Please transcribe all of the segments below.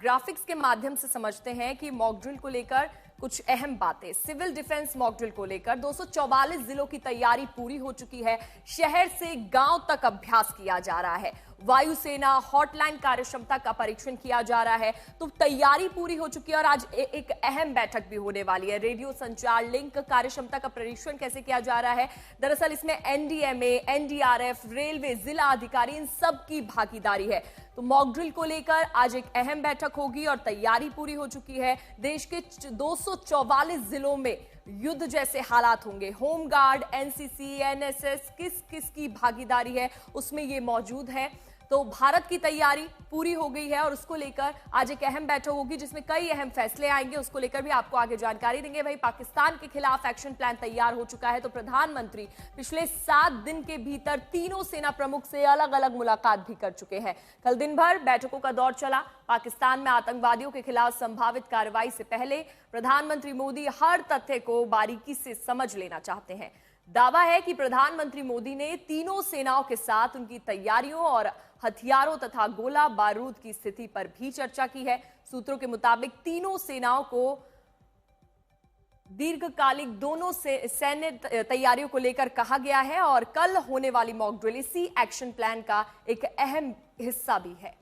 Graphics के माध्यम से समझते हैं कि मॉक ड्रिल को लेकर कुछ अहम बातें। सिविल डिफेंस मॉक ड्रिल को लेकर 244 जिलों की तैयारी पूरी हो चुकी है। शहर से गांव तक अभ्यास किया जा रहा है। वायुसेना हॉटलाइन कार्यक्षमता का परीक्षण किया जा रहा है। तो तैयारी पूरी हो चुकी है और आज एक अहम बैठक भी होने वाली है। रेडियो संचार लिंक कार्यक्षमता का परीक्षण कैसे किया जा रहा है? दरअसल इसमें एनडीएमए, एनडीआरएफ, रेलवे, जिला अधिकारी, इन सब की भागीदारी है। तो मॉक ड्रिल को लेकर आज एक अहम बैठक होगी और तैयारी पूरी हो चुकी है। देश के 244 जिलों में युद्ध जैसे हालात होंगे। होमगार्ड, एनसीसी, एनएसएस, किस किस की भागीदारी है उसमें ये मौजूद है। तो भारत की तैयारी पूरी हो गई है और उसको लेकर आज एक अहम बैठक होगी जिसमें कई अहम फैसले आएंगे। उसको लेकर भी आपको आगे जानकारी देंगे। भाई, पाकिस्तान के खिलाफ एक्शन प्लान तैयार हो चुका है। तो प्रधानमंत्री पिछले 7 दिन के भीतर तीनों सेना प्रमुख से अलग अलग मुलाकात भी कर चुके हैं। कल दिन भर बैठकों का दौर चला। पाकिस्तान में आतंकवादियों के खिलाफ संभावित कार्रवाई से पहले प्रधानमंत्री मोदी हर तथ्य को बारीकी से समझ लेना चाहते हैं। दावा है कि प्रधानमंत्री मोदी ने तीनों सेनाओं के साथ उनकी तैयारियों और हथियारों तथा गोला बारूद की स्थिति पर भी चर्चा की है। सूत्रों के मुताबिक तीनों सेनाओं को दीर्घकालिक दोनों से सैन्य तैयारियों को लेकर कहा गया है और कल होने वाली मॉक ड्रिल इसी एक्शन प्लान का एक अहम हिस्सा भी है।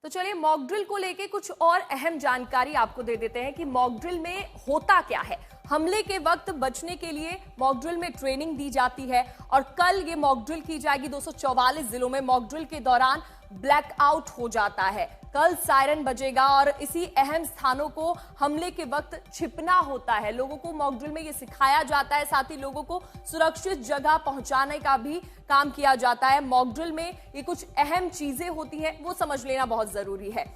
तो चलिए मॉक ड्रिल को लेके कुछ और अहम जानकारी आपको दे देते हैं कि मॉक ड्रिल में होता क्या है। हमले के वक्त बचने के लिए मॉक ड्रिल में ट्रेनिंग दी जाती है और कल ये मॉक ड्रिल की जाएगी। 244 जिलों में मॉक ड्रिल के दौरान ब्लैकआउट हो जाता है। कल सायरन बजेगा और इसी अहम स्थानों को हमले के वक्त छिपना होता है। लोगों को मॉक ड्रिल में ये सिखाया जाता है। साथ ही लोगों को सुरक्षित जगह पहुंचाने का भी काम किया जाता है। मॉक ड्रिल में ये कुछ अहम चीजें होती हैं, वो समझ लेना बहुत जरूरी है।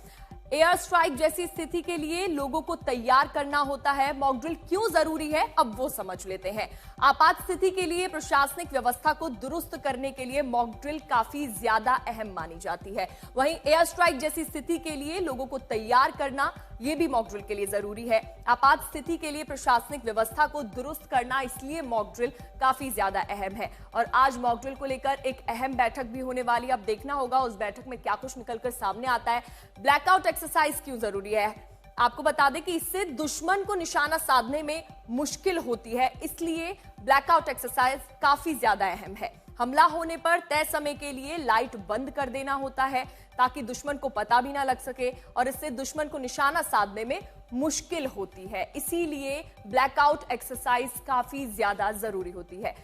एयर स्ट्राइक जैसी स्थिति के लिए लोगों को तैयार करना होता है। मॉक ड्रिल क्यों जरूरी है, अब वो समझ लेते हैं। आपात स्थिति के लिए प्रशासनिक व्यवस्था को दुरुस्त करने के लिए मॉक ड्रिल काफी ज्यादा अहम मानी जाती है। वहीं एयर स्ट्राइक जैसी स्थिति के लिए लोगों को तैयार करना, यह भी मॉक ड्रिल के लिए जरूरी है। आपात स्थिति के लिए प्रशासनिक व्यवस्था को दुरुस्त करना, इसलिए मॉक ड्रिल काफी ज्यादा अहम है। और आज मॉक ड्रिल को लेकर एक अहम बैठक भी होने वाली है। अब देखना होगा उस बैठक में क्या कुछ निकलकर सामने आता है। ब्लैकआउट एक्सरसाइज क्यों जरूरी है? आपको बता दें कि इससे दुश्मन को निशाना साधने में मुश्किल होती है, इसलिए ब्लैकआउट एक्सरसाइज काफी ज्यादा अहम है। हमला होने पर तय समय के लिए लाइट बंद कर देना होता है ताकि दुश्मन को पता भी ना लग सके और इससे दुश्मन को निशाना साधने में मुश्किल होती है। इसीलिए ब्लैकआउट एक्सरसाइज काफी ज्यादा जरूरी होती है।